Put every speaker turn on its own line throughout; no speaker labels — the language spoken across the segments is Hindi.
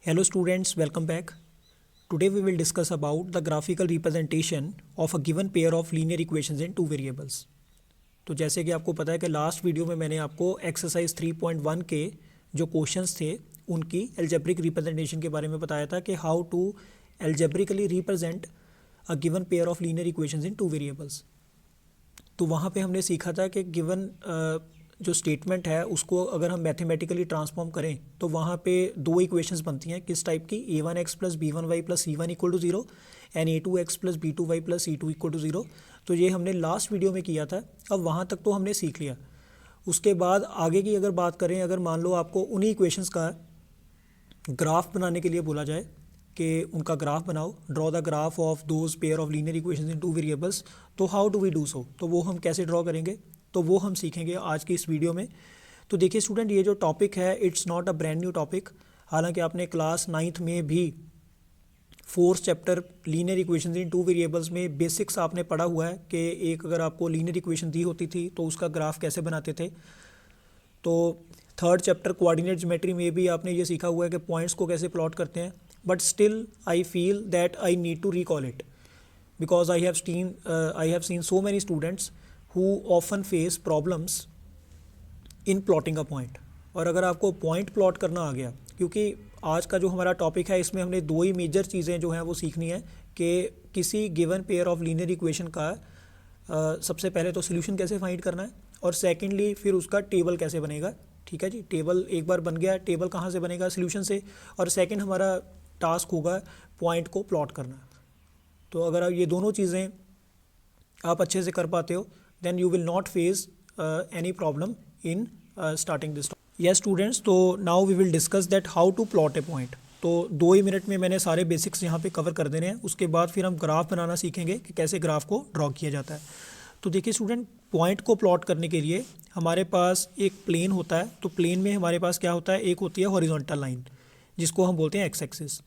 Hello students, welcome back. Today we will discuss about the graphical representation of a given pair of linear equations in two variables. तो जैसे कि आपको पता है कि लास्ट वीडियो में मैंने आपको एक्सरसाइज 3.1 के जो क्वेश्चंस थे उनकी एल्जेब्रिक रिप्रेजेंटेशन के बारे में बताया था कि how to algebraically represent a given pair of linear equations in two variables. तो वहाँ पे हमने सीखा था कि गिवन जो स्टेटमेंट है उसको अगर हम मैथमेटिकली ट्रांसफॉर्म करें तो वहाँ पे दो इक्वेशंस बनती हैं किस टाइप की, a1x plus b1y plus c1 equal to 0 and a2x plus b2y plus c2 equal to 0। तो ये हमने लास्ट वीडियो में किया था। अब वहाँ तक तो हमने सीख लिया। उसके बाद आगे की अगर बात करें, अगर मान लो आपको उन्हीं इक्वेशंस का ग्राफ बनाने के लिए बोला जाए कि उनका ग्राफ बनाओ, draw the graph of those pair of linear equations in two variables, तो how do we do so, तो वो हम कैसे ड्रॉ करेंगे, तो वो हम सीखेंगे आज की इस वीडियो में। तो देखिए स्टूडेंट, ये जो टॉपिक है it's not a brand new topic. हालांकि आपने क्लास 9th में भी 4th chapter linear equations in two variables में बेसिक्स आपने पढ़ा हुआ है कि एक अगर आपको लीनियर इक्वेशन दी होती थी तो उसका ग्राफ कैसे बनाते थे। तो 3rd चैप्टर कोऑर्डिनेट ज्योमेट्री में भी आपने ये सीखा हुआ है कि पॉइंट्स को कैसे प्लॉट करते हैं। But still I feel that I need to recall it because I have seen so many students who often face problems in plotting a point। और अगर आपको पॉइंट प्लॉट करना आ गया, क्योंकि आज का जो हमारा टॉपिक है इसमें हमने दो ही मेजर चीज़ें जो हैं वो सीखनी है कि किसी given pair of linear equation का सबसे पहले तो सोल्यूशन कैसे फाइंड करना है और सेकेंडली फिर उसका टेबल कैसे बनेगा। ठीक है जी, टेबल एक बार बन गया, टेबल कहाँ से बनेगा, सोल्यूशन से। और सेकेंड हमारा टास्क होगा पॉइंट को प्लॉट करना। तो अगर आप ये दोनों चीज़ें आप अच्छे से कर पाते हो then you will not face any problem in starting this. Yes students, तो now we will discuss that how to plot a point. तो 2 ही मिनट में मैंने सारे बेसिक्स यहाँ पे कवर कर देने हैं। उसके बाद फिर हम ग्राफ बनाना सीखेंगे कि कैसे ग्राफ को ड्रॉ किया जाता है। तो देखिए स्टूडेंट, पॉइंट को प्लॉट करने के लिए हमारे पास एक प्लेन होता है। तो प्लेन में हमारे पास क्या होता है, एक होती है हॉरिजॉन्टल लाइन जिसको हम बोलते हैं एक्स एक्सिस,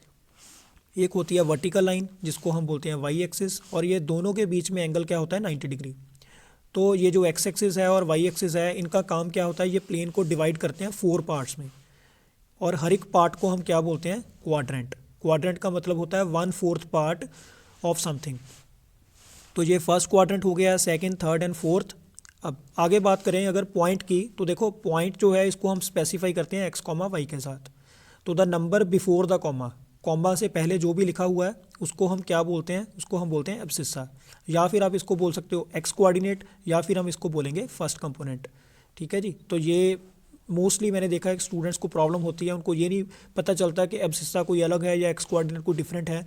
एक होती है वर्टिकल लाइन जिसको हम बोलते हैं वाई एक्सिस, और ये दोनों के बीच में एंगल क्या होता है 90 डिग्री। तो ये जो एक्स एक्सिस है और वाई एक्सिस है इनका काम क्या होता है, ये प्लेन को डिवाइड करते हैं 4 पार्ट्स में और हर एक पार्ट को हम क्या बोलते हैं, क्वाड्रेंट। क्वाड्रेंट का मतलब होता है 1/4 पार्ट ऑफ समथिंग। तो ये फर्स्ट क्वाड्रेंट हो गया, सेकेंड, थर्ड एंड फोर्थ। अब आगे बात करें अगर पॉइंट की, तो देखो पॉइंट जो है इसको हम स्पेसिफाई करते हैं एक्स कॉमा वाई के साथ। तो the number before the comma, comma से पहले जो भी लिखा हुआ है उसको हम क्या बोलते हैं, उसको हम बोलते हैं एब्सिस्सा, या फिर आप इसको बोल सकते हो एक्स कोऑर्डिनेट, या फिर हम इसको बोलेंगे फर्स्ट कंपोनेंट। ठीक है जी। तो ये मोस्टली मैंने देखा है कि स्टूडेंट्स को प्रॉब्लम होती है, उनको ये नहीं पता चलता कि एब्सिस्सा कोई अलग है या एक्स कोऑर्डिनेट कोई डिफरेंट है।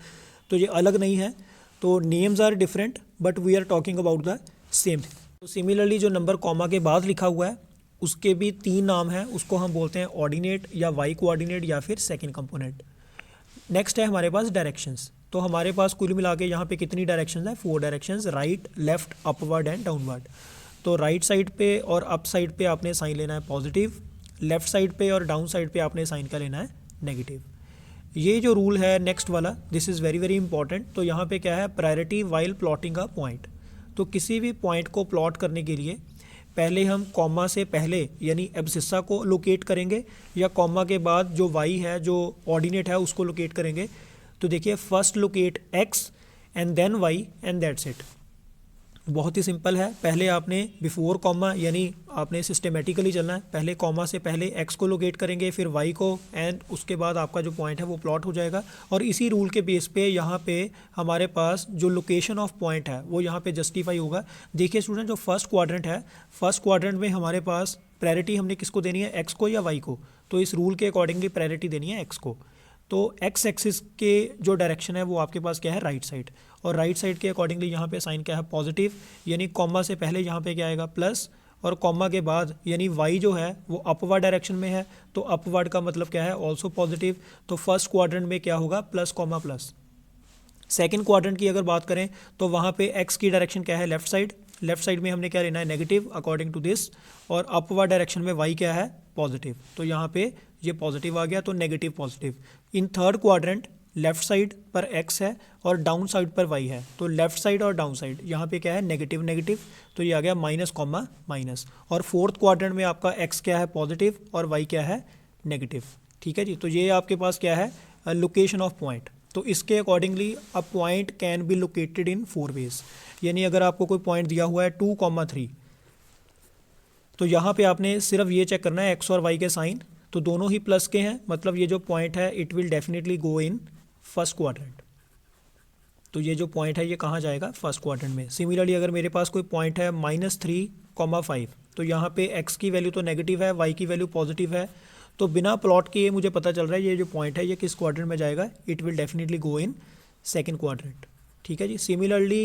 तो ये अलग नहीं है, तो names are different but we are talking about the same. तो सिमिलरली जो नंबर कॉमा के बाद लिखा हुआ है उसके भी 3 नाम हैं, उसको हम बोलते हैं ऑर्डिनेट या वाई कोऑर्डिनेट या फिर सेकेंड कंपोनेंट। नेक्स्ट है हमारे पास डायरेक्शंस। तो हमारे पास कुल मिला के यहाँ पे कितनी डायरेक्शंस हैं, 4 directions, right, left, upward and downward. तो राइट साइड पे और अप साइड पे आपने साइन लेना है पॉजिटिव, लेफ्ट साइड पे और डाउन साइड पे आपने साइन का लेना है नेगेटिव। ये जो रूल है नेक्स्ट वाला, this is very very important. तो यहाँ पे क्या है, priority while plotting a point. तो किसी भी पॉइंट को प्लॉट करने के लिए पहले हम कॉमा से पहले यानी एब्सिस्सा को लोकेट करेंगे या कॉमा के बाद जो वाई है जो ऑर्डिनेट है उसको लोकेट करेंगे। तो देखिए first locate X and then Y and that's it. बहुत ही सिंपल है। पहले आपने बिफोर कॉमा यानी आपने सिस्टमेटिकली चलना है, पहले कॉमा से पहले एक्स को लोकेट करेंगे फिर वाई को, एंड उसके बाद आपका जो पॉइंट है वो प्लॉट हो जाएगा। और इसी रूल के बेस पे यहाँ पे हमारे पास जो लोकेशन ऑफ पॉइंट है वो यहाँ पे जस्टिफाई होगा। देखिए स्टूडेंट, जो फर्स्ट क्वाड्रेंट है, फर्स्ट क्वाड्रेंट में हमारे पास प्रायोरिटी हमने किसको देनी है, एक्स को या वाई को। तो इस रूल के अकॉर्डिंगली प्रायोरिटी देनी है एक्स को। तो एक्स एक्सिस के जो डायरेक्शन है वो आपके पास क्या है, राइट साइड। और राइट साइड के अकॉर्डिंगली यहाँ पे साइन क्या है, पॉजिटिव, यानी कॉमा से पहले यहाँ पे क्या आएगा प्लस, और कॉमा के बाद यानी वाई जो है वो अपवर्ड डायरेक्शन में है तो अपवर्ड का मतलब क्या है, ऑल्सो पॉजिटिव। तो फर्स्ट क्वाड्रेंट में क्या होगा, plus comma plus. Second quadrant की अगर बात करें तो वहाँ पे एक्स की डायरेक्शन क्या है, लेफ्ट साइड। लेफ्ट साइड में हमने क्या लेना है, नेगेटिव अकॉर्डिंग टू दिस। और अपवर्ड डायरेक्शन में वाई क्या है, पॉजिटिव। तो यहाँ पे ये पॉजिटिव आ गया तो नेगेटिव पॉजिटिव। इन थर्ड क्वाड्रेंट लेफ्ट साइड पर एक्स है और डाउन साइड पर वाई है। तो लेफ्ट साइड और डाउन साइड यहाँ पे क्या है, नेगेटिव नेगेटिव, तो ये आ गया माइनस कॉमा माइनस। और फोर्थ क्वाड्रेंट में आपका एक्स क्या है, पॉजिटिव, और वाई क्या है, नेगेटिव। ठीक है जी। तो ये आपके पास क्या है, लोकेशन ऑफ पॉइंट। तो इसके accordingly a point can be located in 4 ways. यानी अगर आपको कोई पॉइंट दिया हुआ है 2,3, तो यहाँ पे आपने सिर्फ ये चेक करना है एक्स और वाई के साइन, तो दोनों ही प्लस के हैं, मतलब ये जो पॉइंट है it will definitely go in first quadrant. तो ये जो पॉइंट है ये कहाँ जाएगा, फर्स्ट क्वाड्रेंट में। सिमिलरली अगर मेरे पास कोई पॉइंट है -3,5, तो यहाँ पे x की वैल्यू तो नेगेटिव है, y की वैल्यू पॉजिटिव है, तो बिना प्लॉट किए मुझे पता चल रहा है ये जो पॉइंट है ये किस क्वाड्रेंट में जाएगा, it will definitely go in second quadrant. ठीक है जी। Similarly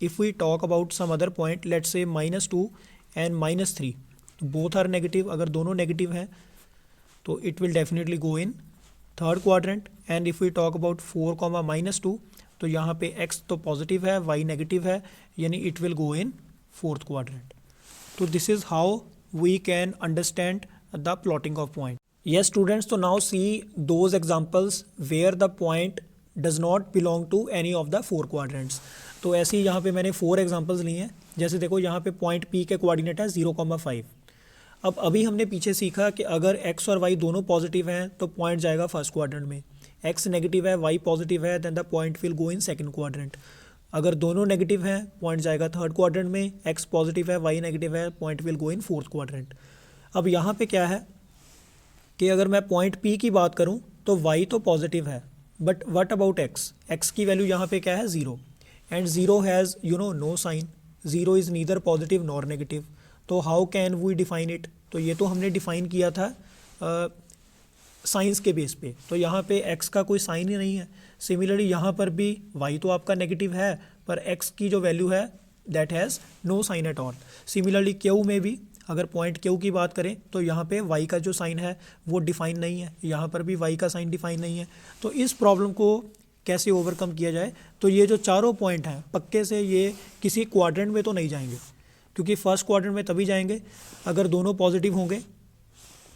if we talk about some other point, let's say -2 and -3, तो बोथ आर नेगेटिव, अगर दोनों नेगेटिव हैं तो it will definitely go in third quadrant. And if we talk about 4, -2, तो यहाँ पे x तो पॉजिटिव है, y नेगेटिव है, यानी it will go in fourth quadrant. तो this is how we can understand the plotting of point. Yes students, तो now see those examples where the point does not belong to any of the 4 quadrants. तो ऐसे ही यहाँ पे मैंने 4 एग्जांपल्स लिए हैं। जैसे देखो यहाँ पे पॉइंट P के कोऑर्डिनेट है 0,5। अब अभी हमने पीछे सीखा कि अगर x और y दोनों पॉजिटिव हैं तो पॉइंट जाएगा फर्स्ट क्वाड्रेंट में, x नेगेटिव है, y पॉजिटिव है, then the point will go in second quadrant. अगर दोनों नेगेटिव हैं पॉइंट जाएगा थर्ड क्वाड्रेंट में, x पॉजिटिव है, y नेगेटिव है, point will go in fourth quadrant. अब यहाँ पे क्या है कि अगर मैं पॉइंट P की बात करूँ तो y तो पॉजिटिव है, बट व्हाट अबाउट x की वैल्यू यहाँ पे क्या है, 0, and 0 has no sign, 0 is neither positive nor negative. तो how can we define it, तो ये तो हमने डिफाइन किया था साइंस के बेस पे, तो यहाँ पे x का कोई साइन ही नहीं है। सिमिलरली यहाँ पर भी y तो आपका नेगेटिव है, पर x की जो वैल्यू है that has no sign at all. Similarly Q में भी अगर पॉइंट Q की बात करें तो यहाँ पे y का जो साइन है वो डिफाइन नहीं है, यहाँ पर भी y का साइन डिफाइन नहीं है। तो इस प्रॉब्लम को कैसे ओवरकम किया जाए, तो ये जो चारों पॉइंट हैं पक्के से ये किसी क्वाड्रेंट में तो नहीं जाएंगे, क्योंकि फर्स्ट क्वाड्रेंट में तभी जाएंगे अगर दोनों पॉजिटिव होंगे,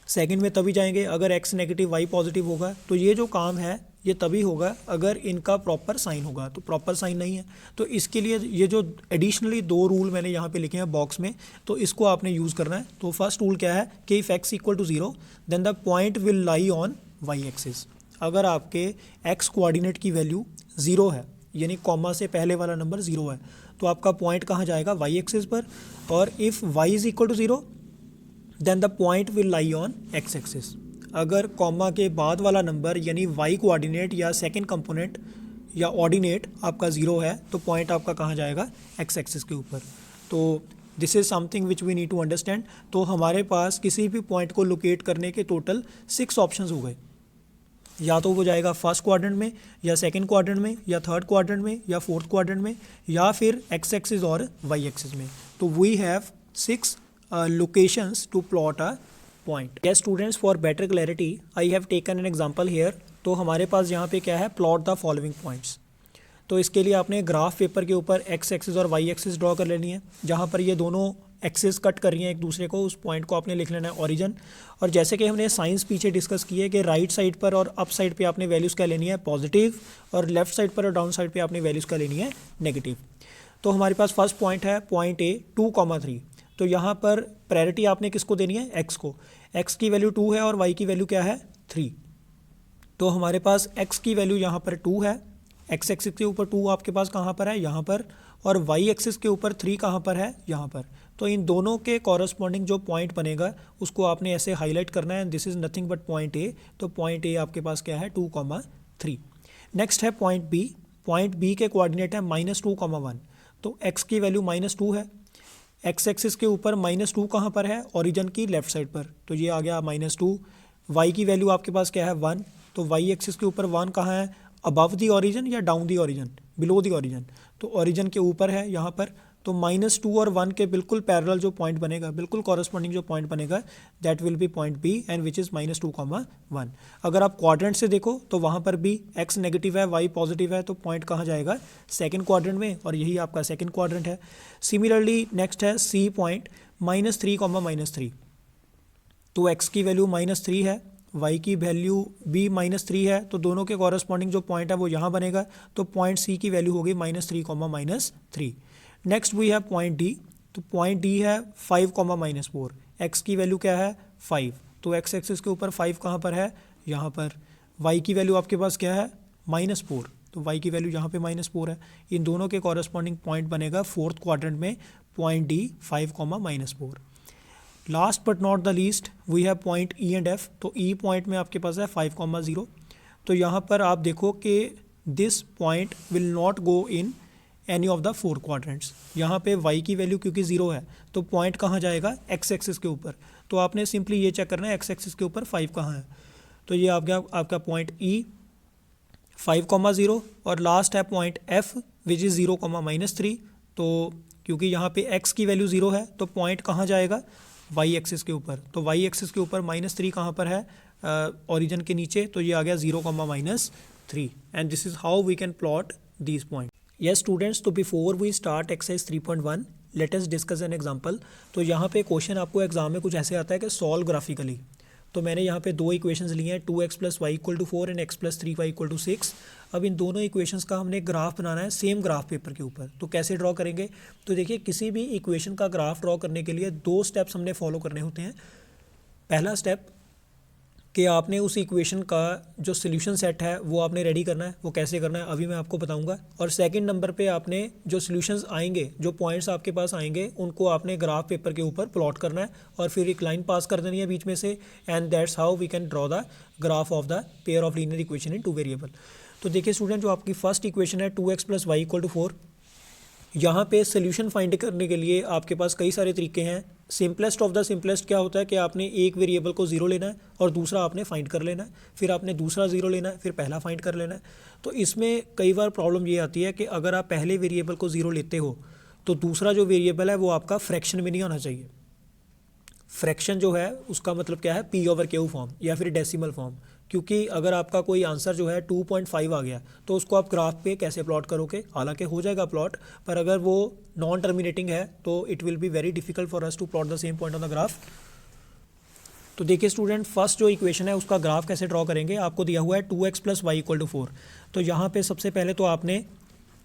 सेकंड में तभी जाएंगे अगर x नेगेटिव y पॉजिटिव होगा। तो ये जो काम है ये तभी होगा अगर इनका प्रॉपर साइन होगा, तो प्रॉपर साइन नहीं है। तो इसके लिए ये जो एडिशनली 2 रूल मैंने यहाँ पे लिखे हैं बॉक्स में, तो इसको आपने यूज़ करना है। तो फर्स्ट रूल क्या है कि if x equal to 0 then the point will lie on y axis. अगर आपके x कोऑर्डिनेट की वैल्यू 0 है, यानी कॉमा से पहले वाला नंबर 0 है, तो आपका पॉइंट कहाँ जाएगा, y एक्सिस पर। और if y is equal to 0 then the point will lie on x axis. अगर कॉमा के बाद वाला नंबर यानी y कोऑर्डिनेट या सेकंड कंपोनेंट या ऑर्डिनेट आपका 0 है, तो पॉइंट आपका कहाँ जाएगा, x एक्सिस के ऊपर। तो this is something which we need to understand. तो हमारे पास किसी भी पॉइंट को लोकेट करने के टोटल 6 ऑप्शंस हो गए, या तो वो जाएगा फर्स्ट क्वाड्रेंट में, या सेकंड क्वाड्रेंट में, या थर्ड क्वाड्रेंट में, या फोर्थ क्वाड्रेंट में, या फिर x एक्सिस और y एक्सिस में। तो we have 6 locations to plot a point. Yes students, for better clarity I have taken an example here. तो हमारे पास यहाँ पे क्या है, plot the following points। तो इसके लिए आपने ग्राफ पेपर के ऊपर x एक्सिस और y एक्सिस ड्रॉ कर लेनी है, जहाँ पर ये दोनों एक्सिस कट कर रही हैं एक दूसरे को, उस पॉइंट को आपने लिख लेना है ओरिजिन। और जैसे कि हमने साइंस पीछे डिस्कस की है कि राइट साइड पर और अप साइड पे आपने वैल्यूज़ क्या लेनी है, पॉजिटिव, और लेफ्ट साइड पर और डाउन साइड पे आपने वैल्यूज़ क्या लेनी है, नेगेटिव। तो हमारे पास फर्स्ट पॉइंट है पॉइंट A 2,3। तो यहाँ पर प्रायोरिटी आपने किसको देनी है, x को। x की वैल्यू 2 है और y की वैल्यू क्या है, 3। तो हमारे पास x की वैल्यू यहाँ पर 2 है, x एक्सिस के ऊपर 2 आपके पास कहाँ पर है, यहाँ पर, और y एक्सिस के ऊपर 3 कहाँ पर है, यहाँ पर। तो इन दोनों के कॉरस्पॉन्डिंग जो पॉइंट बनेगा उसको आपने ऐसे हाईलाइट करना है, this is nothing but point A। तो पॉइंट A आपके पास क्या है, 2,3। नेक्स्ट है पॉइंट B। पॉइंट B के कोऑर्डिनेट है -2,1। तो x की वैल्यू -2 है, x एक्सिस के ऊपर -2 कहाँ पर है, ओरिजिन की लेफ्ट साइड पर, तो ये आ गया -2। y की वैल्यू आपके पास क्या है, 1। तो y एक्सिस के ऊपर 1 कहाँ है, अबव दी ओरिजिन या down the origin, below the origin. तो ओरिजिन के ऊपर है यहाँ पर। तो -2 और 1 के बिल्कुल पैरेलल जो पॉइंट बनेगा, बिल्कुल कॉरस्पॉन्डिंग जो पॉइंट बनेगा, that will be point B and which is -2,1। अगर आप क्वाड्रेंट से देखो तो वहाँ पर भी x नेगेटिव है, y पॉजिटिव है, तो पॉइंट कहाँ जाएगा, सेकंड क्वाड्रेंट में, और यही आपका सेकंड क्वाड्रेंट है। सिमिलरली नेक्स्ट है C पॉइंट -3,3। तो x की वैल्यू -3 है, y की वैल्यू भी -3 है, तो दोनों के कॉरस्पॉन्डिंग जो पॉइंट है वो यहाँ बनेगा। तो पॉइंट C की वैल्यू होगी -3,-3। Next we have point D। तो पॉइंट D है 5,-4। x की वैल्यू क्या है, 5। तो x एक्सिस के ऊपर 5 कहाँ पर है, यहाँ पर। y की वैल्यू आपके पास क्या है -4, तो y की वैल्यू यहाँ पे -4 है। इन दोनों के कॉरस्पॉन्डिंग पॉइंट बनेगा फोर्थ क्वाड्रेंट में point D 5, -4। Last but not the least we have point E and F. तो ई पॉइंट में आपके पास है 5, 0। तो यहाँ पर आप देखो कि this point will not go in any of the 4 quadrants. यहाँ पे y की वैल्यू क्योंकि 0 है तो पॉइंट कहाँ जाएगा, x एक्सिस के ऊपर। तो आपने सिंपली ये चेक करना है x एक्सिस के ऊपर 5 कहाँ है। तो ये आपका पॉइंट E 5, 0 और लास्ट है पॉइंट F विच इज़ 0, -3। तो क्योंकि यहाँ पे x की वैल्यू 0 है तो पॉइंट कहाँ जाएगा, y एक्सिस के ऊपर। तो y एक्सिस के ऊपर -3 कहाँ पर है, ओरिजिन के नीचे। तो ये आ गया 0, -3 and this is how we can plot these point. Yes students, तो before we start exercise 3.1 let us discuss an example. तो यहाँ पे क्वेश्चन आपको एग्जाम में कुछ ऐसे आता है कि सॉल्व ग्राफिकली। तो मैंने यहाँ पे 2 इक्वेशंस लिए हैं, 2x + y = 4 and x + 3y = 6। अब इन दोनों इक्वेशंस का हमने ग्राफ बनाना है सेम ग्राफ पेपर के ऊपर। तो कैसे ड्रॉ करेंगे, तो देखिए किसी भी इक्वेशन का ग्राफ ड्रॉ करने के लिए 2 स्टेप्स हमने फॉलो करने होते हैं। पहला स्टेप कि आपने उस इक्वेशन का जो सोल्यूशन सेट है वो आपने रेडी करना है। वो कैसे करना है अभी मैं आपको बताऊंगा। और सेकंड नंबर पे आपने जो सोल्यूशंस आएंगे, जो पॉइंट्स आपके पास आएंगे, उनको आपने ग्राफ पेपर के ऊपर प्लॉट करना है और फिर एक लाइन पास कर देनी है बीच में से, and that's how we can draw the graph of the pair of linear equation in 2 variable. तो देखिए स्टूडेंट, जो आपकी फर्स्ट इक्वेशन है 2x + y = 4, यहाँ पे सोल्यूशन फाइंड करने के लिए आपके पास कई सारे तरीके हैं। सिंपलेस्ट ऑफ द सिंपलेस्ट क्या होता है कि आपने एक वेरिएबल को 0 लेना है और दूसरा आपने फाइंड कर लेना है, फिर आपने दूसरा 0 लेना है, फिर पहला फाइंड कर लेना है। तो इसमें कई बार प्रॉब्लम ये आती है कि अगर आप पहले वेरिएबल को 0 लेते हो तो दूसरा जो वेरिएबल है वो आपका फ्रैक्शन में नहीं आना चाहिए। फ्रैक्शन जो है उसका मतलब क्या है, p/q फॉर्म या फिर डेसिमल फॉर्म। क्योंकि अगर आपका कोई आंसर जो है 2.5 आ गया तो उसको आप ग्राफ पे कैसे प्लॉट करोगे, हालांकि हो जाएगा प्लॉट, पर अगर वो नॉन टर्मिनेटिंग है तो it will be very difficult for us to plot the same point on the graph. तो देखिए स्टूडेंट, फर्स्ट जो इक्वेशन है उसका ग्राफ कैसे ड्रॉ करेंगे। आपको दिया हुआ है 2x + y = 4। तो यहाँ पे सबसे पहले तो आपने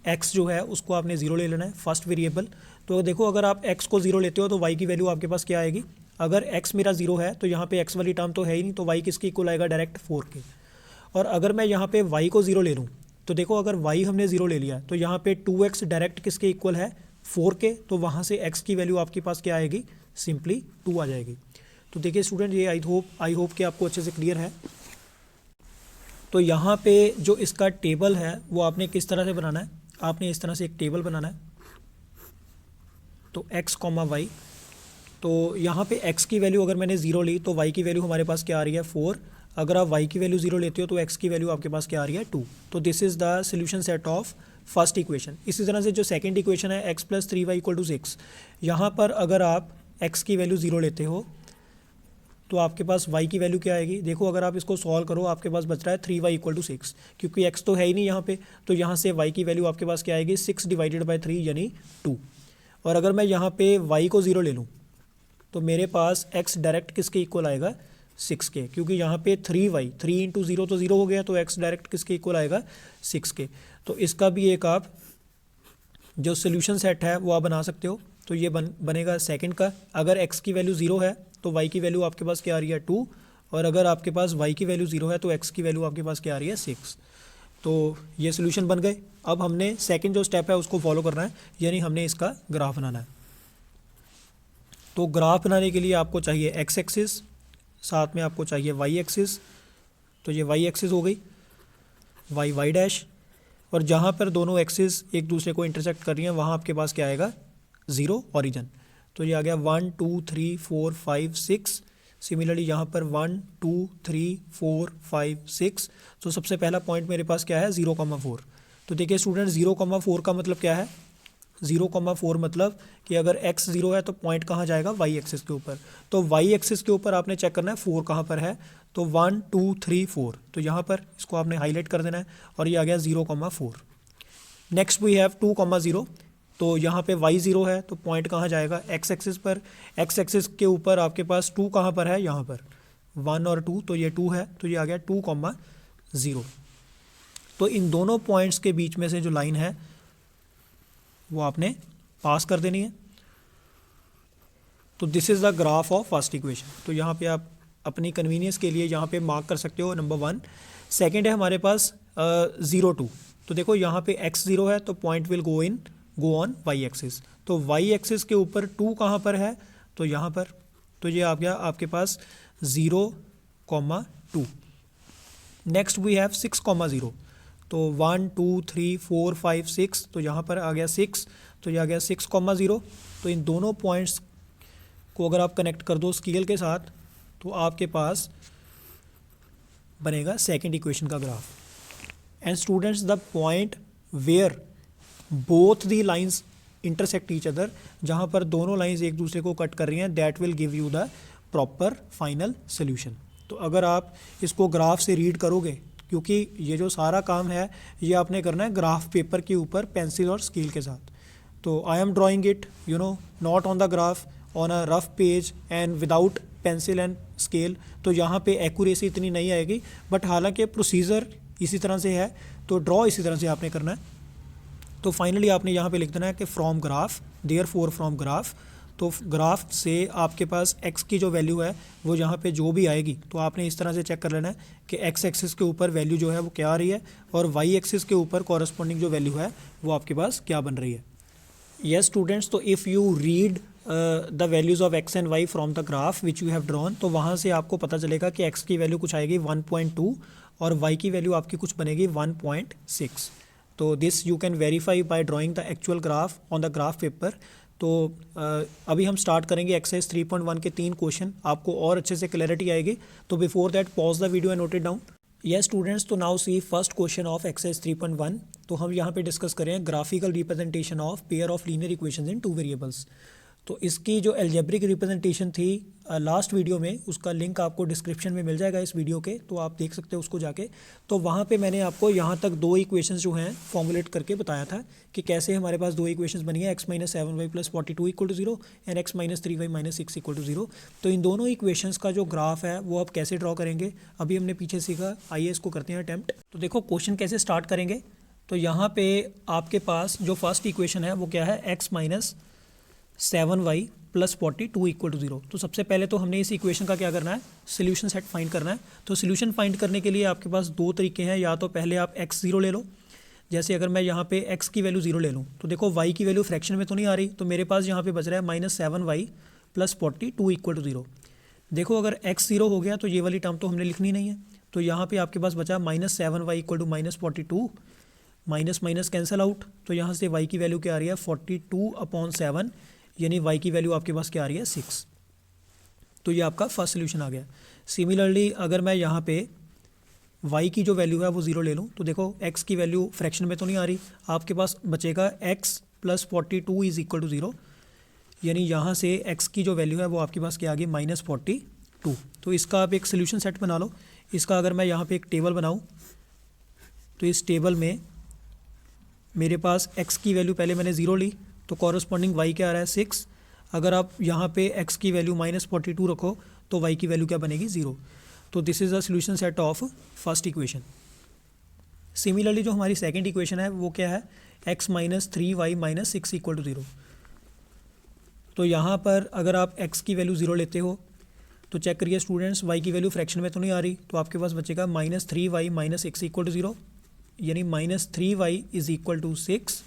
x जो है उसको आपने 0 ले लेना है, फर्स्ट वेरिएबल। तो देखो अगर आप x को 0 लेते हो तो y की वैल्यू आपके पास क्या आएगी। अगर x मेरा 0 है तो यहाँ पे x वाली टर्म तो है ही नहीं, तो y किसके इक्वल आएगा, डायरेक्ट 4 के। और अगर मैं यहाँ पे y को 0 ले लूँ तो देखो अगर y हमने 0 ले लिया तो यहाँ पे 2x डायरेक्ट किसके इक्वल है, 4 के। तो वहाँ से x की वैल्यू आपके पास क्या आएगी, सिंपली 2 आ जाएगी। तो देखिए स्टूडेंट, ये आई होप कि आपको अच्छे से क्लियर है। तो यहाँ पे जो इसका टेबल है वो आपने किस तरह से बनाना है, आपने इस तरह से एक टेबल बनाना है। तो x, y, तो यहाँ पे x की वैल्यू अगर मैंने 0 ली तो y की वैल्यू हमारे पास क्या आ रही है, 4। अगर आप y की वैल्यू 0 लेते हो तो x की वैल्यू आपके पास क्या आ रही है, 2। तो this is the solution set of first equation. इसी तरह से जो सेकंड इक्वेशन है x + 3y = 6, यहाँ पर अगर आप x की वैल्यू 0 लेते हो तो आपके पास y की वैल्यू क्या आएगी। देखो अगर आप इसको सॉल्व करो आपके पास बच रहा है 3y = 6, क्योंकि x तो है ही नहीं यहाँ पे। तो यहाँ से y की वैल्यू आपके पास क्या आएगी, 6 / 3 यानी 2। और अगर मैं यहाँ पे y को 0 ले लूँ तो मेरे पास x डायरेक्ट किसके इक्वल आएगा, 6 के। क्योंकि यहाँ पे 3y, 3 × 0 तो 0 हो गया, तो x डायरेक्ट किसके इक्वल आएगा, 6 के। तो इसका भी एक आप जो सोल्यूशन सेट है वो आप बना सकते हो। तो ये बनेगा सेकंड का। अगर x की वैल्यू 0 है तो y की वैल्यू आपके पास क्या आ रही है, 2। और अगर आपके पास y की वैल्यू 0 है तो x की वैल्यू आपके पास क्या आ रही है, 6। तो ये सोल्यूशन बन गए। अब हमने सेकंड जो स्टेप है उसको फॉलो करना है, यानी हमने इसका ग्राफ बनाना है। तो ग्राफ बनाने के लिए आपको चाहिए x एक्सिस, साथ में आपको चाहिए y एक्सिस। तो ये y एक्सिस हो गई, y डैश, और जहाँ पर दोनों एक्सिस एक दूसरे को इंटरसेक्ट कर रही हैं वहाँ आपके पास क्या आएगा, 0 ओरिजिन। तो ये आ गया 1 2 3 4 5 6। सिमिलरली यहाँ पर 1 2 3 4 5 6। तो सबसे पहला पॉइंट मेरे पास क्या है, 0,4। तो देखिए स्टूडेंट, 0,4 का मतलब क्या है, 0,4 मतलब कि अगर x 0 है तो पॉइंट कहाँ जाएगा, y एक्सिस के ऊपर। तो y एक्सिस के ऊपर आपने चेक करना है 4 कहाँ पर है। तो 1 2 3 4, तो यहाँ पर इसको आपने हाईलाइट कर देना है और ये आ गया 0,4। Next we have 2,0। तो यहाँ पे y 0 है तो पॉइंट कहाँ जाएगा, x एक्सिस पर। x एक्सिस के ऊपर आपके पास 2 कहाँ पर है, यहाँ पर 1 और 2, तो ये 2 है, तो ये आ गया 2,0। तो इन दोनों पॉइंट्स के बीच में से जो लाइन है वो आपने पास कर देनी है। तो this is the graph of first equation. तो यहाँ पे आप अपनी कन्वीनियंस के लिए यहाँ पे मार्क कर सकते हो नंबर 1। सेकंड है हमारे पास 0 2। तो देखो यहाँ पे x0 है तो point will go on Y axis. तो वाई एक्सिस के ऊपर 2 कहाँ पर है, तो यहाँ पर। तो ये आ गया आपके पास 0,2। Next we have 6,0। तो 1 2 3 4 5 6, तो यहाँ पर आ गया 6, तो ये आ गया 6,0। तो इन दोनों पॉइंट्स को अगर आप कनेक्ट कर दो स्केल के साथ तो आपके पास बनेगा सेकंड इक्वेशन का graph. And students, the point where both the lines intersect each other, जहाँ पर दोनों लाइंस एक दूसरे को कट कर रही हैं, that will give you the proper final solution. तो अगर आप इसको ग्राफ से रीड करोगे, क्योंकि ये जो सारा काम है ये आपने करना है ग्राफ पेपर के ऊपर पेंसिल और स्केल के साथ। तो I am drawing it not on the graph, on a rough page and without pencil and scale. तो यहाँ पे एक्यूरेसी इतनी नहीं आएगी, बट हालांकि प्रोसीजर इसी तरह से है, तो ड्रॉ इसी तरह से आपने करना है। तो फाइनली आपने यहाँ पे लिख देना है कि from graph, therefore from graph. तो ग्राफ से आपके पास x की जो वैल्यू है वो यहाँ पे जो भी आएगी, तो आपने इस तरह से चेक कर लेना है कि x एक्सिस के ऊपर वैल्यू जो है वो क्या आ रही है और y एक्सिस के ऊपर कॉरस्पॉन्डिंग जो वैल्यू है वो आपके पास क्या बन रही है। यस स्टूडेंट्स, तो if you read the values of x and y from the graph which you have drawn, तो वहाँ से आपको पता चलेगा कि x की वैल्यू कुछ आएगी 1.2 और y की वैल्यू आपकी कुछ बनेगी 1.6। तो this you can verify by drawing the actual graph on the graph paper. तो अभी हम स्टार्ट करेंगे एक्सरसाइज 3.1 के 3 क्वेश्चन, आपको और अच्छे से क्लैरिटी आएगी। तो before that pause the video and note it down. Yes students, तो now see first question of exercise 3.1। तो हम यहाँ पे डिस्कस करें graphical representation of pair of linear equations in 2 variables. तो इसकी जो एल्जेब्रिक रिप्रेजेंटेशन थी लास्ट वीडियो में, उसका लिंक आपको डिस्क्रिप्शन में मिल जाएगा इस वीडियो के, तो आप देख सकते हो उसको जाके। तो वहाँ पे मैंने आपको यहाँ तक 2 इक्वेशंस जो हैं फॉर्मुलेट करके बताया था कि कैसे हमारे पास 2 इक्वेशंस बनी है, x - 7y + 42 = 0 and x - 3y - 6 = 0। तो इन दोनों इक्वेशंस का जो ग्राफ है वो आप कैसे ड्रॉ करेंगे अभी हमने पीछे सीखा, आइए इसको करते हैं अटैम्प्ट। तो देखो क्वेश्चन कैसे स्टार्ट करेंगे। तो यहाँ पे आपके पास जो फर्स्ट इक्वेशन है वो क्या है, x - 7y + 42 = 0। तो सबसे पहले तो हमने इस इक्वेशन का क्या करना है, सोल्यूशन सेट फाइंड करना है। तो सोल्यूशन फाइंड करने के लिए आपके पास 2 तरीके हैं, या तो पहले आप x0 ले लो। जैसे अगर मैं यहाँ पे x की वैल्यू 0 ले लूँ, तो देखो y की वैल्यू फ्रैक्शन में तो नहीं आ रही, तो मेरे पास यहाँ पे बच रहा है -7y + 42 = 0। देखो अगर x 0 हो गया तो ये वाली टर्म तो हमने लिखनी नहीं है, तो यहाँ पे आपके पास बचा -7y = -42, minus minus cancel out. तो यहाँ से y की वैल्यू क्या आ रही है 42/7, यानी y की वैल्यू आपके पास क्या आ रही है 6। तो ये आपका फर्स्ट सोल्यूशन आ गया। सिमिलरली अगर मैं यहाँ पे y की जो वैल्यू है वो 0 ले लूँ, तो देखो x की वैल्यू फ्रैक्शन में तो नहीं आ रही, आपके पास बचेगा x + 42 = 0, यानी यहाँ से x की जो वैल्यू है वो आपके पास क्या आ गई -42। तो इसका आप एक सोल्यूशन सेट बना लो। इसका अगर मैं यहाँ पे एक टेबल बनाऊँ, तो इस टेबल में मेरे पास x की वैल्यू पहले मैंने 0 ली, तो कॉरस्पॉन्डिंग y क्या आ रहा है 6। अगर आप यहाँ पे x की वैल्यू -42 रखो तो y की वैल्यू क्या बनेगी 0। तो this is the solution set of first equation. Similarly जो हमारी सेकंड इक्वेशन है वो क्या है, x - 3y - 6 = 0। तो यहाँ पर अगर आप x की वैल्यू 0 लेते हो तो चेक करिए स्टूडेंट्स, y की वैल्यू फ्रैक्शन में तो नहीं आ रही, तो आपके पास बचेगा -3y - 6 = 0, यानी -3y = 6।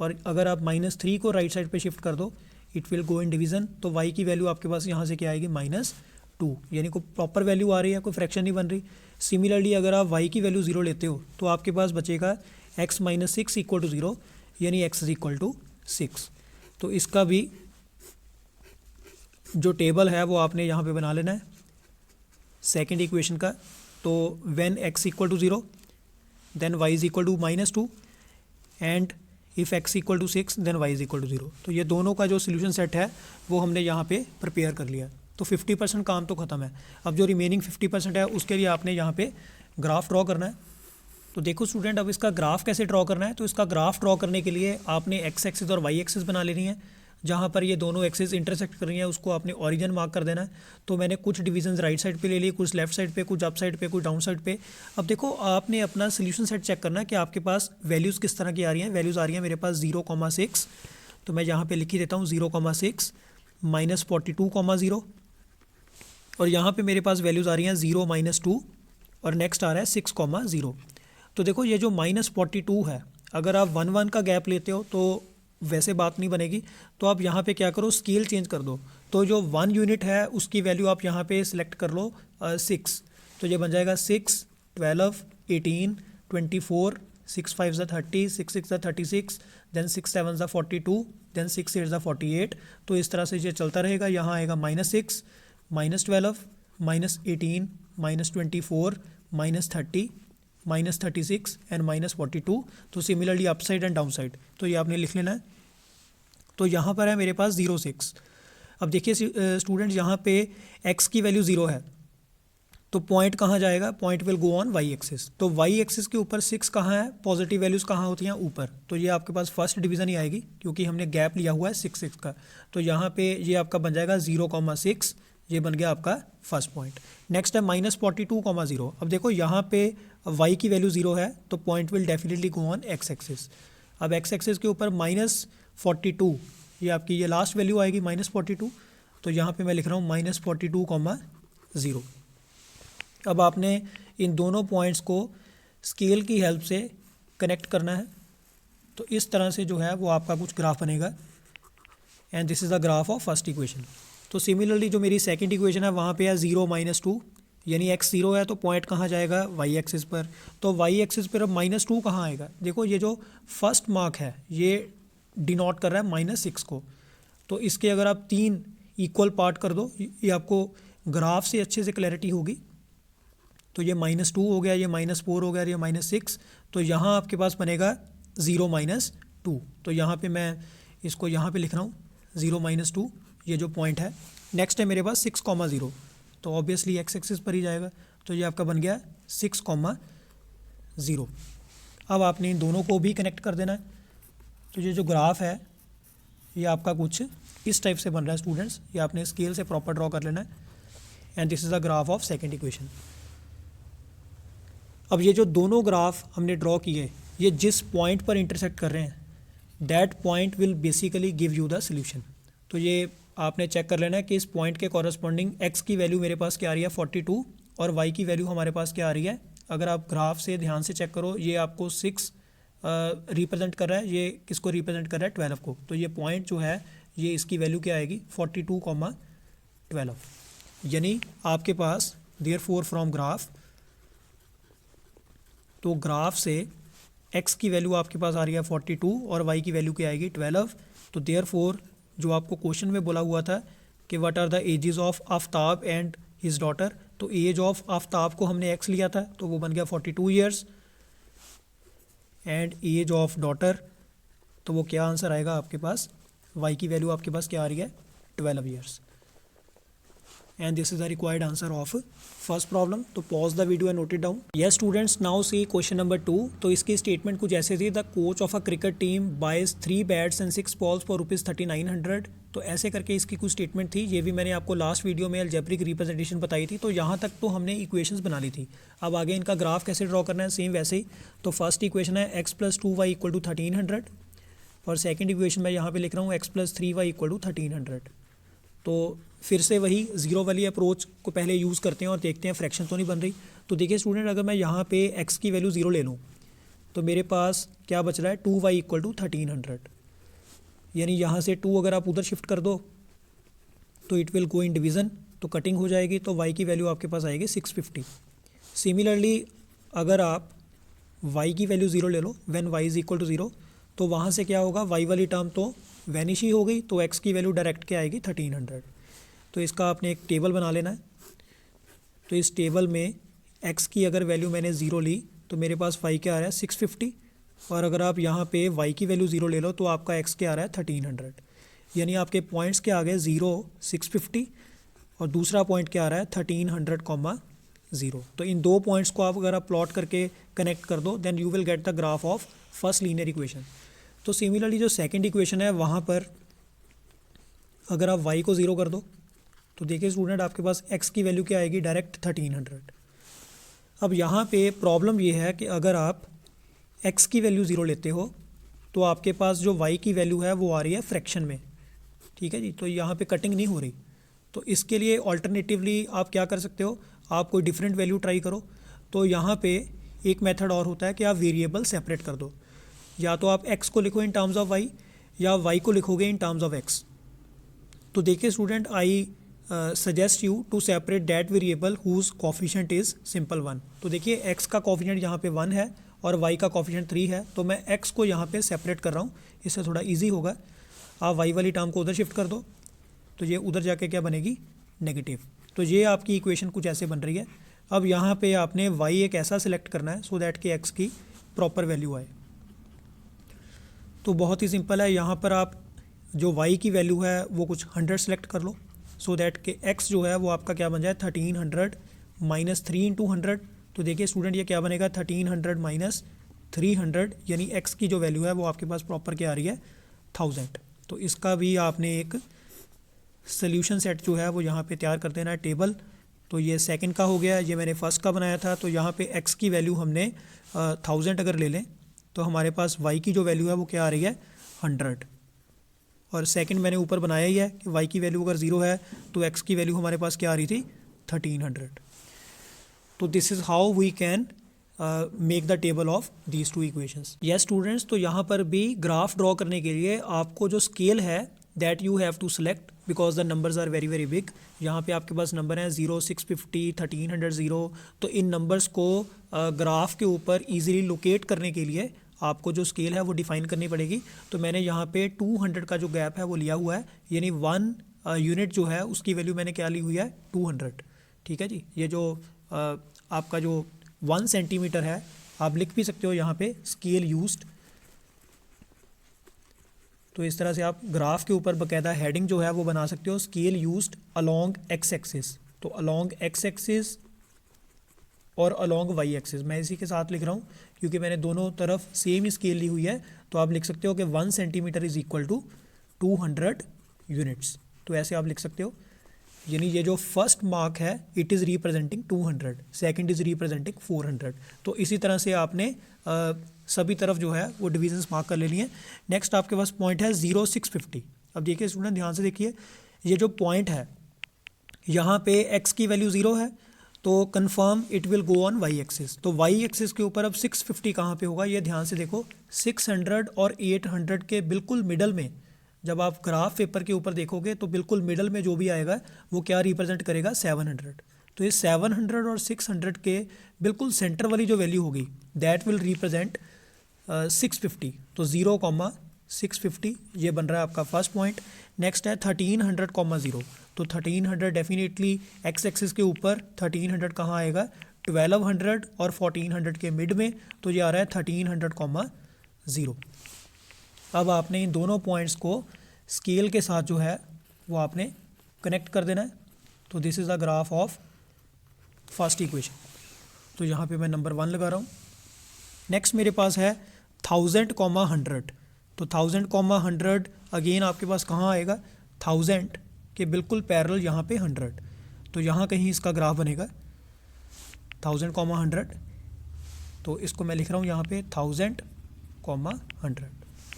और अगर आप -3 को राइट साइड पे शिफ्ट कर दो, it will go in division, तो y की वैल्यू आपके पास यहाँ से क्या आएगी -2, यानी कोई प्रॉपर वैल्यू आ रही है, कोई फ्रैक्शन नहीं बन रही। सिमिलरली अगर आप y की वैल्यू 0 लेते हो तो आपके पास बचेगा x - 6 = 0, यानी x = 6। तो इसका भी जो टेबल है वो आपने यहाँ पे बना लेना है सेकेंड इक्वेशन का। तो when x = 0 then y = -2 and if x = 6 then y = 0। तो ये दोनों का जो सोल्यूशन सेट है वो हमने यहाँ पे प्रिपेयर कर लिया। तो 50% काम तो ख़त्म है। अब जो रिमेनिंग 50% है उसके लिए आपने यहाँ पे ग्राफ ड्रॉ करना है। तो देखो स्टूडेंट, अब इसका ग्राफ कैसे ड्रॉ करना है। तो इसका ग्राफ ड्रॉ करने के लिए आपने x एक्सिस और y एक्सिस बना लेनी है। जहाँ पर ये दोनों एक्सिस इंटरसेक्ट कर रही हैं उसको आपने ओरिजिन मार्क कर देना है। तो मैंने कुछ डिवीजन्स राइट साइड पे ले लिए, कुछ लेफ्ट साइड पे, कुछ अप साइड पे, कुछ डाउन साइड पे। अब देखो आपने अपना सोल्यूशन सेट चेक करना है कि आपके पास वैल्यूज़ किस तरह की आ रही हैं। वैल्यूज़ आ रही हैं मेरे पास 0,6, तो मैं यहाँ पे लिख ही देता हूँ 0,6 -42,0 और यहाँ पे मेरे पास वैल्यूज़ आ रही हैं 0 -2 और नेक्स्ट आ रहा है 6,0। तो देखो ये जो -42 है, अगर आप 1 1 का गैप लेते हो तो वैसे बात नहीं बनेगी, तो आप यहाँ पे क्या करो, स्केल चेंज कर दो। तो जो 1 यूनिट है उसकी वैल्यू आप यहाँ पे सिलेक्ट कर लो 6, तो ये बन जाएगा 6, 12, 18, 24, 6 5 ज़ा 30, 6 6 ज़ा 36, देन 6 7 ज़ा 42, देन 6 8 ज़ा 48। तो इस तरह से ये चलता रहेगा। यहाँ आएगा -6, -12, -18, -24, -30, -36 एंड -42। तो similarly up side and down side, तो ये आपने लिख लेना है। तो यहाँ पर है मेरे पास 0 6। अब देखिए स्टूडेंट, यहाँ पे x की वैल्यू 0 है, तो पॉइंट कहाँ जाएगा, point will go on y axis. तो y एक्सिस के ऊपर 6 कहाँ है, पॉजिटिव वैल्यूज़ कहाँ होती हैं, ऊपर। तो ये आपके पास फर्स्ट डिवीज़न ही आएगी, क्योंकि हमने गैप लिया हुआ है 6 6 का। तो यहाँ पे ये आपका बन जाएगा 0,6, ये बन गया आपका फर्स्ट पॉइंट। नेक्स्ट है -42,0। अब देखो यहाँ पे y की वैल्यू 0 है, तो point will definitely go on x axis. अब x एक्सिस के ऊपर -42, ये आपकी ये लास्ट वैल्यू आएगी -42। तो यहाँ पे मैं लिख रहा हूँ -42,0। अब आपने इन दोनों पॉइंट्स को स्केल की हेल्प से कनेक्ट करना है। तो इस तरह से जो है वो आपका कुछ ग्राफ बनेगा, and this is the graph of first equation. तो सिमिलरली जो मेरी सेकंड इक्वेशन है वहाँ पे है 0 -2, यानी x 0 है तो पॉइंट कहाँ जाएगा, y एक्सिस पर। तो y एक्सिस पर अब -2 कहाँ आएगा, देखो ये जो फर्स्ट मार्क है ये डिनोट कर रहा है -6 को। तो इसके अगर आप 3 इक्वल पार्ट कर दो, ये आपको ग्राफ से अच्छे से क्लैरिटी होगी। तो ये -2 हो गया, ये -4 हो गया, ये -6। तो यहाँ आपके पास बनेगा 0 -2। तो यहाँ पे मैं इसको यहाँ पे लिख रहा हूँ 0 -2, ये जो पॉइंट है। नेक्स्ट है मेरे पास 6,0, तो ऑब्वियसली x एक्सिस पर ही जाएगा। तो ये आपका बन गया 6,0। अब आपने इन दोनों को भी कनेक्ट कर देना है। तो ये जो ग्राफ है ये आपका कुछ इस टाइप से बन रहा है स्टूडेंट्स, ये आपने स्केल से प्रॉपर ड्रॉ कर लेना है, and this is the graph of second equation. अब ये जो दोनों ग्राफ हमने ड्रॉ किए, ये जिस पॉइंट पर इंटरसेक्ट कर रहे हैं, that point will basically give you the solution. तो ये आपने चेक कर लेना है कि इस पॉइंट के कॉरस्पॉन्डिंग x की वैल्यू मेरे पास क्या आ रही है 42, और y की वैल्यू हमारे पास क्या आ रही है। अगर आप ग्राफ से ध्यान से चेक करो, ये आपको 6 रिप्रेजेंट कर रहा है, ये किसको रिप्रेजेंट कर रहा है, 12 को। तो ये पॉइंट जो है ये इसकी वैल्यू क्या आएगी 42,12। यानी आपके पास देयरफॉर फ्रॉम ग्राफ, तो ग्राफ से x की वैल्यू आपके पास आ रही है 42 और y की वैल्यू क्या आएगी 12। तो देयरफॉर जो आपको क्वेश्चन में बोला हुआ था कि what are the ages of Aftab and his daughter, तो एज ऑफ आफ्ताब को हमने x लिया था तो वो बन गया 42 years, and age of daughter, तो वो क्या आंसर आएगा आपके पास, y की वैल्यू आपके पास क्या आ रही है 12 years. And this is the required answer of first problem. तो pause the video and note it down. Yes students, now see question number 2। तो इसकी स्टेटमेंट कुछ ऐसे थी, the coach of a cricket team buys 3 bats and 6 balls for ₹3900। तो ऐसे करके इसकी कुछ स्टेटमेंट थी। ये भी मैंने आपको लास्ट वीडियो में अलजेब्रिक रिप्रेजेंटेशन बताई थी। तो यहाँ तक तो हमने इक्वेशंस बना ली थी। अब आगे इनका ग्राफ कैसे ड्रॉ करना है, सेम वैसे ही। तो फर्स्ट इक्वेशन है x + 2y = 1300, और सेकेंड इक्वेशन मैं यहाँ पे लिख रहा हूँ x + 3y = 1300। तो फिर से वही जीरो वाली अप्रोच को पहले यूज़ करते हैं और देखते हैं फ्रैक्शन तो नहीं बन रही। तो देखिए स्टूडेंट, अगर मैं यहाँ पे x की वैल्यू 0 ले लूँ तो मेरे पास क्या बच रहा है 2y = 1300। यानी यहाँ से 2 अगर आप उधर शिफ्ट कर दो तो it will go in division, तो कटिंग हो जाएगी, तो y की वैल्यू आपके पास आएगी 650। सिमिलरली अगर आप y की वैल्यू 0 ले लो, व्हेन y = 0, तो वहाँ से क्या होगा, y वाली टर्म तो वैनिश ही हो गई, तो x की वैल्यू डायरेक्ट क्या आएगी 1300। तो इसका आपने एक टेबल बना लेना है। तो इस टेबल में x की अगर वैल्यू मैंने 0 ली तो मेरे पास y क्या आ रहा है 650, और अगर आप यहाँ पे y की वैल्यू 0 ले लो तो आपका x क्या आ रहा है 1300। यानी आपके पॉइंट्स क्या आ गए 0 650, और दूसरा पॉइंट क्या आ रहा है 1300,0। तो इन दो पॉइंट्स को आप अगर आप प्लॉट करके कनेक्ट कर दो, then you will get the graph of first linear equation. तो सिमिलरली जो सेकंड इक्वेशन है वहाँ पर अगर आप y को 0 कर दो तो देखिए स्टूडेंट, आपके पास x की वैल्यू क्या आएगी डायरेक्ट 1300। अब यहाँ पे प्रॉब्लम ये है कि अगर आप x की वैल्यू 0 लेते हो तो आपके पास जो y की वैल्यू है वो आ रही है फ्रैक्शन में, ठीक है जी। तो यहाँ पे कटिंग नहीं हो रही, तो इसके लिए ऑल्टरनेटिवली आप क्या कर सकते हो, आप कोई डिफरेंट वैल्यू ट्राई करो। तो यहाँ पे एक मेथड और होता है कि आप वेरिएबल सेपरेट कर दो, या तो आप x को लिखो इन टर्म्स ऑफ y या y को लिखोगे इन टर्म्स ऑफ x। तो देखिए student, I suggest you to separate that variable whose coefficient is simple 1। तो देखिए x का कोफिशिएंट यहाँ पे 1 है और y का कोफिशिएंट 3 है, तो मैं x को यहाँ पे सेपरेट कर रहा हूँ, इससे थोड़ा ईजी होगा। आप y वाली टर्म को उधर शिफ्ट कर दो, तो ये उधर जाके क्या बनेगी, नेगेटिव। तो ये आपकी इक्वेशन कुछ ऐसे बन रही है। अब यहाँ पे आपने y एक ऐसा सिलेक्ट करना है सो दैट कि x की प्रॉपर वैल्यू आए। तो बहुत ही सिंपल है, यहाँ पर आप जो y की वैल्यू है वो कुछ 100 सेलेक्ट कर लो सो दैट कि x जो है वो आपका क्या बन जाए 1300 माइनस 3 इंटू 100। तो देखिए स्टूडेंट, ये क्या बनेगा 1300 माइनस 300, यानी x की जो वैल्यू है वो आपके पास प्रॉपर क्या आ रही है 1000। तो इसका भी आपने एक सोल्यूशन सेट जो है वो यहाँ पे तैयार कर देना है टेबल। तो ये सेकंड का हो गया, ये मैंने फर्स्ट का बनाया था। तो यहाँ पे x की वैल्यू हमने 1000 अगर ले लें तो हमारे पास y की जो वैल्यू है वो क्या आ रही है 100। और सेकंड मैंने ऊपर बनाया ही है कि y की वैल्यू अगर 0 है तो x की वैल्यू हमारे पास क्या आ रही थी 1300। तो this is how we can make the table of these two equations. Yes students, तो यहाँ पर भी ग्राफ ड्रॉ करने के लिए आपको जो स्केल है that you have to select because the numbers are very very big. यहाँ पे आपके पास नंबर हैं 0, 650, 1300, 0। तो इन नंबर्स को ग्राफ के ऊपर ईजिली लोकेट करने के लिए आपको जो स्केल है वो डिफाइन करनी पड़ेगी। तो मैंने यहाँ पे 200 का जो गैप है वो लिया हुआ है, यानी 1 यूनिट जो है उसकी वैल्यू मैंने क्या ली हुई है 200। ठीक है जी, ये जो आपका जो 1 सेंटीमीटर है आप लिख भी सकते हो यहाँ पे स्केल यूज्ड। तो इस तरह से आप ग्राफ के ऊपर बकायदा हेडिंग जो है वो बना सकते हो, scale used along x axis. तो अलोंग एक्स एक्सिस और अलोंग वाई एक्सिस मैं इसी के साथ लिख रहा हूँ क्योंकि मैंने दोनों तरफ सेम स्केल ली हुई है। तो आप लिख सकते हो कि 1 centimetre is equal to 200 units. तो ऐसे आप लिख सकते हो, यानी ये जो फर्स्ट मार्क है it is representing 200, second is representing 400। तो इसी तरह से आपने सभी तरफ जो है वो डिविजन्स मार्क कर लेनी है। नेक्स्ट आपके पास पॉइंट है 0, 650। अब देखिए स्टूडेंट, ध्यान से देखिए, ये जो पॉइंट है यहाँ पे x की वैल्यू 0 है तो confirm it will go on y axis. तो y एक्सिस के ऊपर अब 650 कहाँ पे होगा, ये ध्यान से देखो 600 और 800 के बिल्कुल मिडल में। जब आप ग्राफ पेपर के ऊपर देखोगे तो बिल्कुल मिडल में जो भी आएगा वो क्या रिप्रेजेंट करेगा 700। तो ये 700 और 600 के बिल्कुल सेंटर वाली जो वैल्यू होगी दैट विल रिप्रेजेंट 650। तो 0, 650 ये बन रहा है आपका फर्स्ट पॉइंट। नेक्स्ट है 1300, 0। तो 1300 डेफिनेटली एक्स एक्सिस के ऊपर 1300 कहाँ आएगा 1200 और 1400 के मिड में। तो ये आ रहा है 1300, 0। अब आपने इन दोनों पॉइंट्स को स्केल के साथ जो है वो आपने कनेक्ट कर देना है। तो this is the graph of first equation. तो यहाँ पे मैं नंबर 1 लगा रहा हूँ। नेक्स्ट मेरे पास है 1000, 100। तो 1000, 100 अगेन आपके पास कहाँ आएगा 1000 के बिल्कुल पैरेलल यहाँ पे 100। तो यहाँ कहीं इसका ग्राफ बनेगा 1000, 100। तो इसको मैं लिख रहा हूँ यहाँ पे 1000, 100।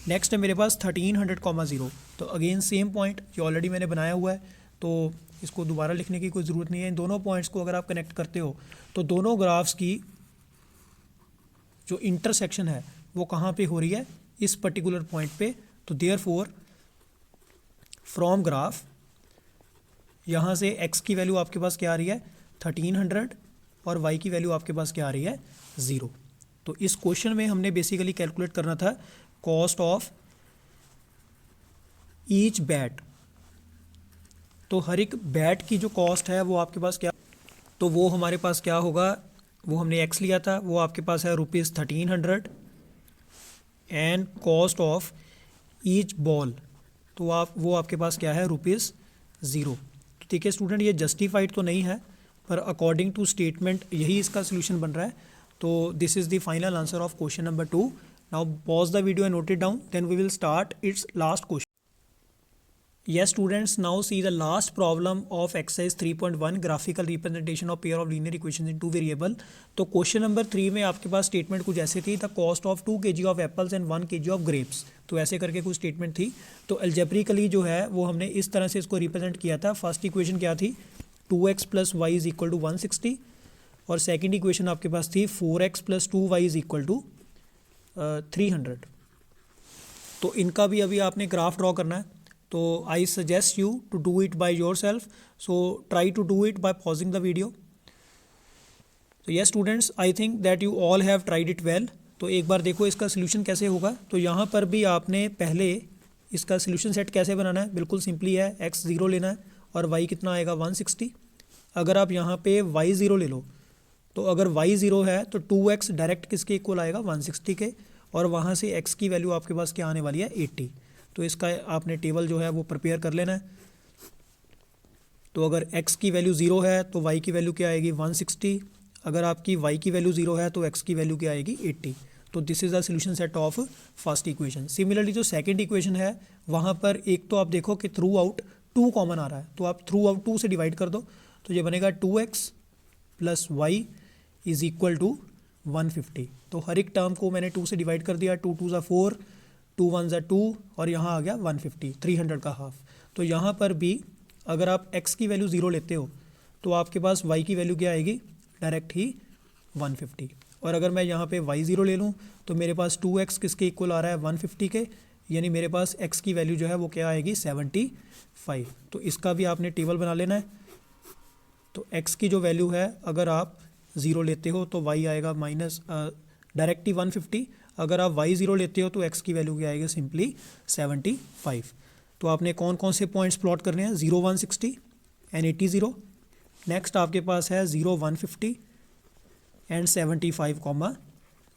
नेक्स्ट है मेरे पास 1300, 0। तो अगेन सेम पॉइंट, ये ऑलरेडी मैंने बनाया हुआ है तो इसको दोबारा लिखने की कोई ज़रूरत नहीं है। इन दोनों पॉइंट्स को अगर आप कनेक्ट करते हो तो दोनों ग्राफ्स की जो इंटरसेक्शन है वो कहाँ पे हो रही है इस पर्टिकुलर पॉइंट पे। तो देयरफॉर फ्रॉम ग्राफ यहाँ से x की वैल्यू आपके पास क्या आ रही है 1300 और y की वैल्यू आपके पास क्या आ रही है 0। तो इस क्वेश्चन में हमने बेसिकली कैलकुलेट करना था कॉस्ट ऑफ ईच बैट। तो हर एक बैट की जो कॉस्ट है वो आपके पास क्या, तो वो हमारे पास क्या होगा, वो हमने x लिया था वो आपके पास है ₹1300 and cost of each ball तो वो आपके पास क्या है ₹0। तो ठीक है स्टूडेंट, ये जस्टिफाइड तो नहीं है पर अकॉर्डिंग टू स्टेटमेंट यही इसका सोल्यूशन बन रहा है। तो this is the final answer of question number 2। Now pause the video and note it down, then we will start its last question. Yes students, now see the last problem of exercise 3.1 graphical representation of pair of linear equations in two variable. तो क्वेश्चन नंबर 3 में आपके पास स्टेटमेंट कुछ ऐसे थी, the cost of 2 kg of apples and 1 kg of grapes, तो ऐसे करके कुछ स्टेटमेंट थी। तो अलजेब्रिकली जो है वो हमने इस तरह से इसको रिप्रेजेंट किया था। फर्स्ट इक्वेशन क्या थी, 2x plus Y is equal to 160, और सेकेंड इक्वेशन आपके पास थी 4x plus 2y is equal to 300। तो इनका भी अभी आपने ग्राफ ड्रॉ करना है। तो I suggest you to do it by yourself, so try to do it by pausing the video. तो yes students, I think that you all have tried it well. तो एक बार देखो इसका सोल्यूशन कैसे होगा। तो यहाँ पर भी आपने पहले इसका सोल्यूशन सेट कैसे बनाना है, बिल्कुल सिंपली है, x 0 लेना है और y कितना आएगा 160। अगर आप यहाँ पे y 0 ले लो, तो अगर y 0 है तो 2x डायरेक्ट किसके इक्वल आएगा 160 के, और वहाँ से x की वैल्यू आपके पास क्या आने वाली है 80। तो इसका आपने टेबल जो है वो प्रिपेयर कर लेना है। तो अगर x की वैल्यू 0 है तो y की वैल्यू क्या आएगी 160, अगर आपकी y की वैल्यू 0 है तो x की वैल्यू क्या आएगी 80। तो this is the solution set of first equation. Similarly जो सेकंड इक्वेशन है वहाँ पर एक तो आप देखो कि थ्रू आउट 2 कॉमन आ रहा है, तो आप थ्रू आउट 2 से डिवाइड कर दो, तो ये बनेगा 2x plus Y is equal to 150। तो हर एक टर्म को मैंने 2 से डिवाइड कर दिया, 2 2 ज़ा 4, 2 1 ज़ा 2, और यहाँ आ गया 150, 300 का हाफ। तो यहाँ पर भी अगर आप x की वैल्यू 0 लेते हो तो आपके पास y की वैल्यू क्या आएगी डायरेक्ट ही 150, और अगर मैं यहाँ पे y 0 ले लूँ तो मेरे पास 2x किसके इक्वल आ रहा है 150 के, यानी मेरे पास x की वैल्यू जो है वो क्या आएगी 75। तो इसका भी आपने टेबल बना लेना है। तो x की जो वैल्यू है अगर आप 0 लेते हो तो y आएगा माइनस डायरेक्ट ही 150, अगर आप y 0 लेते हो तो x की वैल्यू क्या आएगी सिंपली 75। तो आपने कौन कौन से पॉइंट्स प्लॉट करने हैं, 0 160 एंड 80 0। नेक्स्ट आपके पास है 0 150 एंड 75,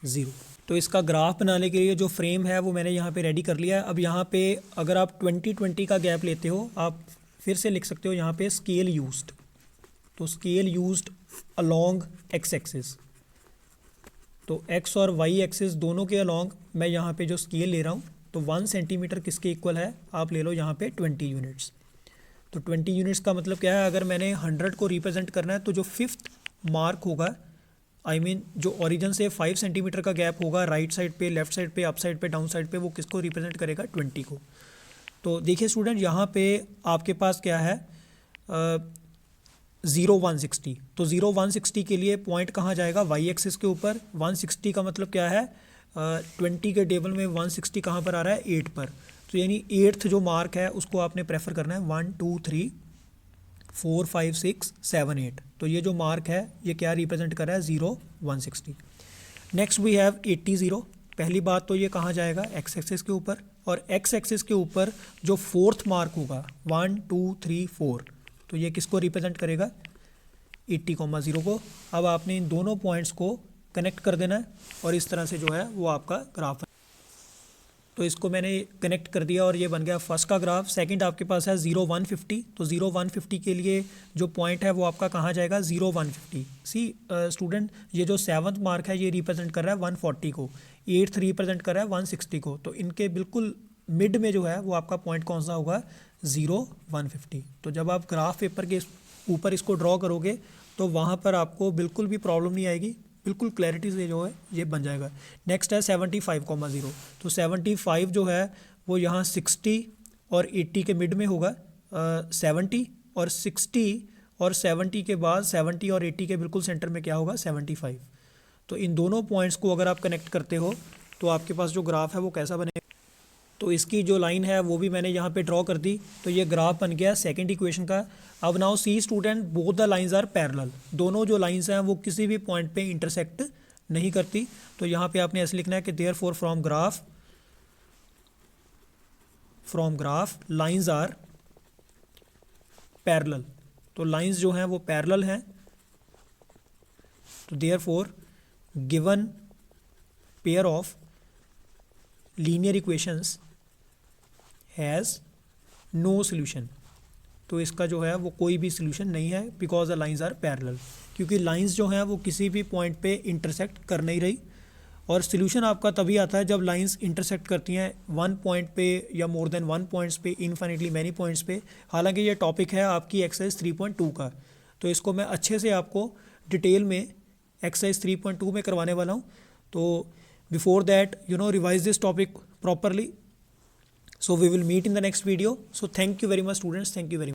0। तो इसका ग्राफ बनाने के लिए जो फ्रेम है वो मैंने यहाँ पे रेडी कर लिया है। अब यहाँ पे अगर आप 20-20 का गैप लेते हो, आप फिर से लिख सकते हो यहाँ पे स्केल यूज्ड। तो scale used along x axis, तो x और y एक्सिस दोनों के अलोंग मैं यहाँ पे जो स्केल ले रहा हूँ, तो 1 सेंटीमीटर किसके इक्वल है, आप ले लो यहाँ पे 20 यूनिट्स। तो 20 यूनिट्स का मतलब क्या है, अगर मैंने 100 को रिप्रेजेंट करना है तो जो 5th मार्क होगा, आई मीन जो ओरिजिन से 5 सेंटीमीटर का गैप होगा राइट साइड पे, लेफ्ट साइड पे, अप साइड पे, डाउन साइड पे, वो किसको रिप्रेजेंट करेगा 20 को। तो देखिए स्टूडेंट, यहाँ पे आपके पास क्या है 0 160। तो 0 160 के लिए पॉइंट कहाँ जाएगा, y एक्सिस के ऊपर। 160 का मतलब क्या है, 20 के टेबल में 160 कहाँ पर आ रहा है 8 पर। तो यानी 8th जो मार्क है उसको आपने प्रेफर करना है, 1 2 3 4 5 6 7 8। तो ये जो मार्क है ये क्या रिप्रेजेंट कर रहा है 0 160। Next we have 80 0। पहली बात तो ये कहाँ जाएगा x एक्सिस के ऊपर, और x एक्सिस के ऊपर जो 4th मार्क होगा 1 2 3 4, तो ये किसको रिप्रेजेंट करेगा 80, 0 को। अब आपने इन दोनों पॉइंट्स को कनेक्ट कर देना है और इस तरह से जो है वो आपका ग्राफ है। तो इसको मैंने कनेक्ट कर दिया और ये बन गया फर्स्ट का ग्राफ। सेकंड आपके पास है 0 150। तो 0 150 के लिए जो पॉइंट है वो आपका कहाँ जाएगा 0 150। सी स्टूडेंट, ये जो 7th मार्क है ये रिप्रेजेंट कर रहा है 140 को, 8th रिप्रेजेंट कर रहा है 160 को। तो इनके बिल्कुल मिड में जो है वो आपका पॉइंट कौन सा होगा 0 150। तो जब आप ग्राफ पेपर के ऊपर इसको ड्रॉ करोगे तो वहाँ पर आपको बिल्कुल भी प्रॉब्लम नहीं आएगी, बिल्कुल क्लैरिटी से जो है ये बन जाएगा। नेक्स्ट है 75, 0। तो 75 जो है वो यहाँ 60 और 80 के मिड में होगा, 70 और 60 और 70 के बाद 70 और 80 के बिल्कुल सेंटर में क्या होगा 75। तो इन दोनों पॉइंट्स को अगर आप कनेक्ट करते हो तो आपके पास जो ग्राफ है वो कैसा बनेगा। तो इसकी जो लाइन है वो भी मैंने यहाँ पे ड्रॉ कर दी। तो ये ग्राफ बन गया सेकंड इक्वेशन का। अब now see student, both the lines are parallel. दोनों जो लाइंस हैं वो किसी भी पॉइंट पे इंटरसेक्ट नहीं करती। तो यहाँ पे आपने ऐसे लिखना है कि therefore from graph lines are parallel. तो लाइंस जो हैं वो पैरेलल हैं। तो therefore given pair of linear equations has no solution. तो इसका जो है वो कोई भी सोल्यूशन नहीं है, because the lines are parallel, क्योंकि लाइंस जो हैं वो किसी भी पॉइंट पे इंटरसेक्ट कर नहीं रही। और सोल्यूशन आपका तभी आता है जब लाइंस इंटरसेक्ट करती हैं वन पॉइंट पे या मोर देन वन पॉइंट्स पे, इनफाइनिटली मैनी पॉइंट्स पे। हालांकि ये टॉपिक है आपकी एक्सरसाइज 3.2 का, तो इसको मैं अच्छे से आपको डिटेल में एक्सरसाइज 3.2 में करवाने वाला हूँ। तो before that revise this topic properly, so we will meet in the next video. So thank you very much students, thank you very much.